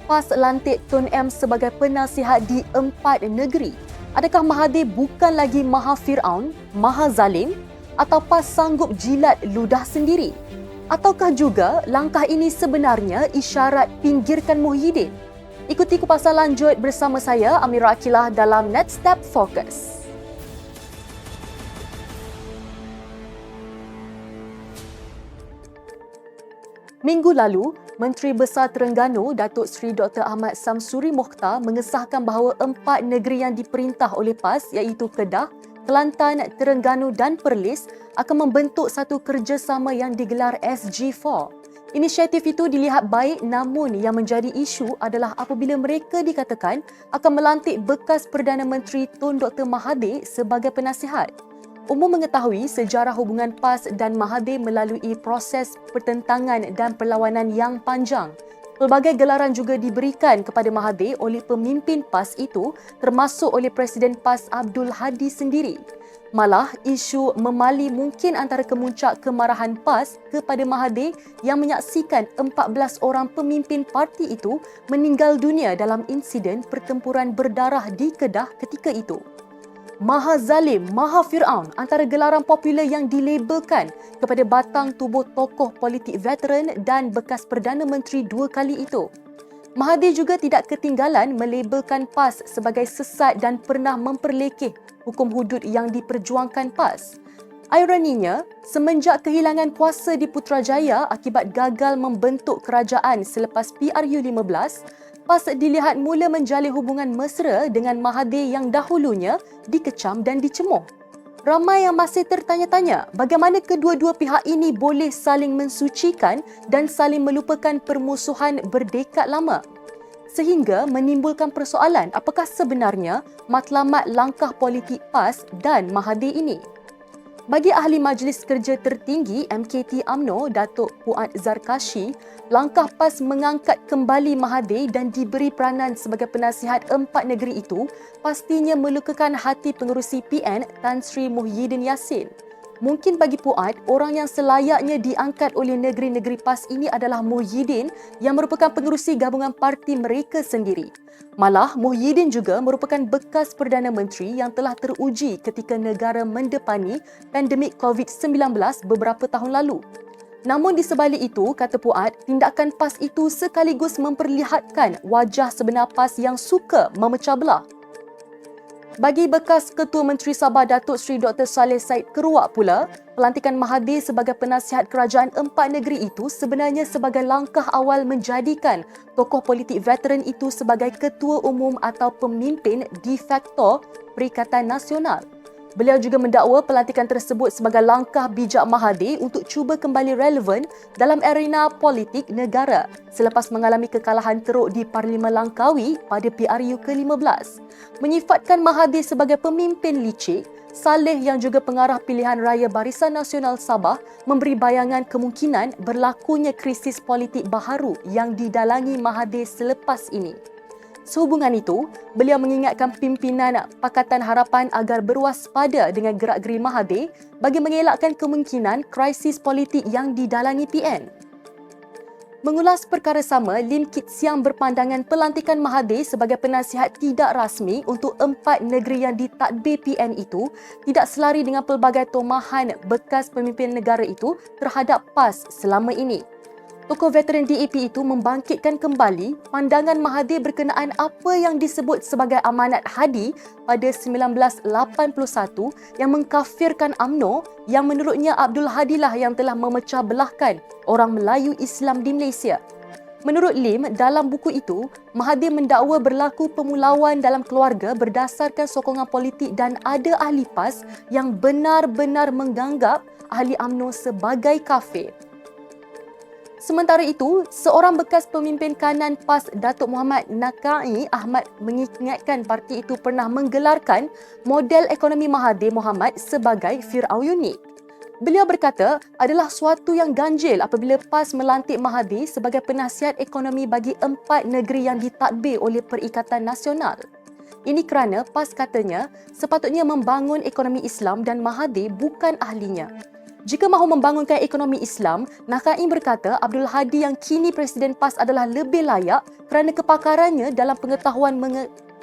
PAS lantik Tun M sebagai penasihat di 4 negeri. Adakah Mahathir bukan lagi Maha Fir'aun, Maha Zalim atau PAS sanggup jilat ludah sendiri? Ataukah juga langkah ini sebenarnya isyarat pinggirkan Muhyiddin? Ikuti kupasan lanjut bersama saya Amira Akilah dalam Next Step Focus. Minggu lalu, Menteri Besar Terengganu Datuk Seri Dr. Ahmad Samsuri Mokhtar mengesahkan bahawa 4 negeri yang diperintah oleh PAS iaitu Kedah, Kelantan, Terengganu dan Perlis akan membentuk satu kerjasama yang digelar SG4. Inisiatif itu dilihat baik, namun yang menjadi isu adalah apabila mereka dikatakan akan melantik bekas Perdana Menteri Tun Dr. Mahathir sebagai penasihat. Umum mengetahui sejarah hubungan PAS dan Mahathir melalui proses pertentangan dan perlawanan yang panjang. Pelbagai gelaran juga diberikan kepada Mahathir oleh pemimpin PAS itu, termasuk oleh Presiden PAS Abdul Hadi sendiri. Malah, isu memali mungkin antara kemuncak kemarahan PAS kepada Mahathir yang menyaksikan 14 orang pemimpin parti itu meninggal dunia dalam insiden pertempuran berdarah di Kedah ketika itu. Maha Zalim, Maha Fir'aun antara gelaran popular yang dilabelkan kepada batang tubuh tokoh politik veteran dan bekas Perdana Menteri 2 kali itu. Mahathir juga tidak ketinggalan melabelkan PAS sebagai sesat dan pernah memperlekeh hukum hudud yang diperjuangkan PAS. Ironinya, semenjak kehilangan kuasa di Putrajaya akibat gagal membentuk kerajaan selepas PRU15, PAS dilihat mula menjalin hubungan mesra dengan Mahathir yang dahulunya dikecam dan dicemuh. Ramai yang masih tertanya-tanya bagaimana kedua-dua pihak ini boleh saling mensucikan dan saling melupakan permusuhan berdekad lama. Sehingga menimbulkan persoalan apakah sebenarnya matlamat langkah politik PAS dan Mahathir ini. Bagi ahli Majlis Kerja Tertinggi MKT UMNO Datuk Puat Zarkashi, langkah PAS mengangkat kembali Mahathir dan diberi peranan sebagai penasihat 4 negeri itu pastinya melukakan hati pengerusi PN Tan Sri Muhyiddin Yassin. Mungkin bagi Puat, orang yang selayaknya diangkat oleh negeri-negeri PAS ini adalah Muhyiddin yang merupakan pengerusi gabungan parti mereka sendiri. Malah, Muhyiddin juga merupakan bekas Perdana Menteri yang telah teruji ketika negara mendepani pandemik COVID-19 beberapa tahun lalu. Namun di sebalik itu, kata Puat, tindakan PAS itu sekaligus memperlihatkan wajah sebenar PAS yang suka memecah belah. Bagi bekas Ketua Menteri Sabah Datuk Seri Dr. Saleh Said Keruak pula, pelantikan Mahathir sebagai penasihat kerajaan 4 negeri itu sebenarnya sebagai langkah awal menjadikan tokoh politik veteran itu sebagai ketua umum atau pemimpin de facto Perikatan Nasional. Beliau juga mendakwa pelantikan tersebut sebagai langkah bijak Mahathir untuk cuba kembali relevan dalam arena politik negara selepas mengalami kekalahan teruk di Parlimen Langkawi pada PRU ke-15. Menyifatkan Mahathir sebagai pemimpin licik, Saleh yang juga pengarah pilihan raya Barisan Nasional Sabah memberi bayangan kemungkinan berlakunya krisis politik baharu yang didalangi Mahathir selepas ini. Sehubungan itu, beliau mengingatkan pimpinan Pakatan Harapan agar berwaspada dengan gerak-geri Mahathir bagi mengelakkan kemungkinan krisis politik yang didalangi PN. Mengulas perkara sama, Lim Kit Siang berpandangan pelantikan Mahathir sebagai penasihat tidak rasmi untuk 4 negeri yang ditadbir PN itu tidak selari dengan pelbagai tomahan bekas pemimpin negara itu terhadap PAS selama ini. Tokoh veteran DAP itu membangkitkan kembali pandangan Mahathir berkenaan apa yang disebut sebagai amanat Hadi pada 1981 yang mengkafirkan UMNO yang menurutnya Abdul Hadi lah yang telah memecah belahkan orang Melayu Islam di Malaysia. Menurut Lim, dalam buku itu, Mahathir mendakwa berlaku pemulauan dalam keluarga berdasarkan sokongan politik dan ada ahli PAS yang benar-benar menganggap ahli UMNO sebagai kafir. Sementara itu, seorang bekas pemimpin kanan PAS Datuk Muhammad Nakai Ahmad mengingatkan parti itu pernah menggelarkan model ekonomi Mahathir Mohamad sebagai Fir'aunik. Beliau berkata adalah suatu yang ganjil apabila PAS melantik Mahathir sebagai penasihat ekonomi bagi 4 negeri yang ditadbir oleh Perikatan Nasional. Ini kerana PAS katanya sepatutnya membangun ekonomi Islam dan Mahathir bukan ahlinya. Jika mahu membangunkan ekonomi Islam, Nakaim berkata Abdul Hadi yang kini Presiden PAS adalah lebih layak kerana kepakarannya dalam pengetahuan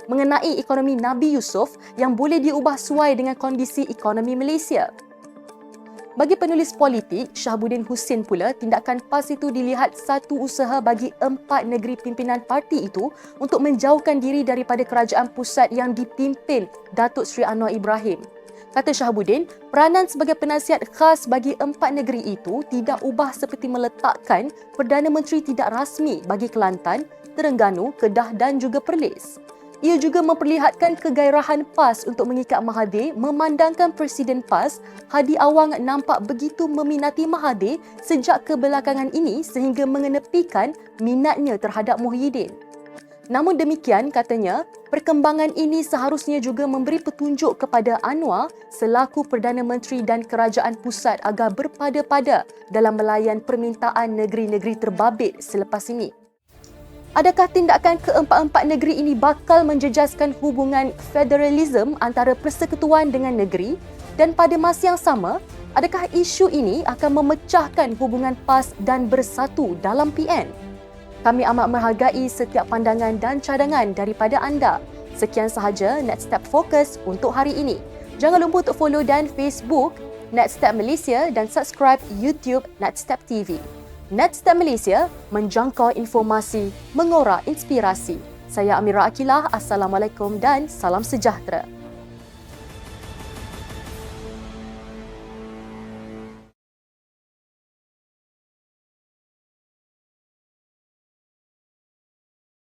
mengenai ekonomi Nabi Yusuf yang boleh diubah sesuai dengan kondisi ekonomi Malaysia. Bagi penulis politik, Shahabuddin Hussein pula, tindakan PAS itu dilihat satu usaha bagi 4 negeri pimpinan parti itu untuk menjauhkan diri daripada kerajaan pusat yang dipimpin Datuk Seri Anwar Ibrahim. Kata Shahabuddin, peranan sebagai penasihat khas bagi 4 negeri itu tidak ubah seperti meletakkan Perdana Menteri tidak rasmi bagi Kelantan, Terengganu, Kedah dan juga Perlis. Ia juga memperlihatkan kegairahan PAS untuk mengikat Mahathir memandangkan Presiden PAS, Hadi Awang nampak begitu meminati Mahathir sejak kebelakangan ini sehingga mengenepikan minatnya terhadap Muhyiddin. Namun demikian, katanya, perkembangan ini seharusnya juga memberi petunjuk kepada Anwar selaku Perdana Menteri dan Kerajaan Pusat agar berpada-pada dalam melayan permintaan negeri-negeri terbabit selepas ini. Adakah tindakan keempat-empat negeri ini bakal menjejaskan hubungan federalism antara persekutuan dengan negeri? Dan pada masa yang sama, adakah isu ini akan memecahkan hubungan PAS dan Bersatu dalam PN? Kami amat menghargai setiap pandangan dan cadangan daripada anda. Sekian sahaja Netstep Focus untuk hari ini. Jangan lupa untuk follow dan Facebook Netstep Malaysia dan subscribe YouTube Netstep TV. Netstep Malaysia, menjangkau informasi, mengorak inspirasi. Saya Amira Akilah, Assalamualaikum dan salam sejahtera.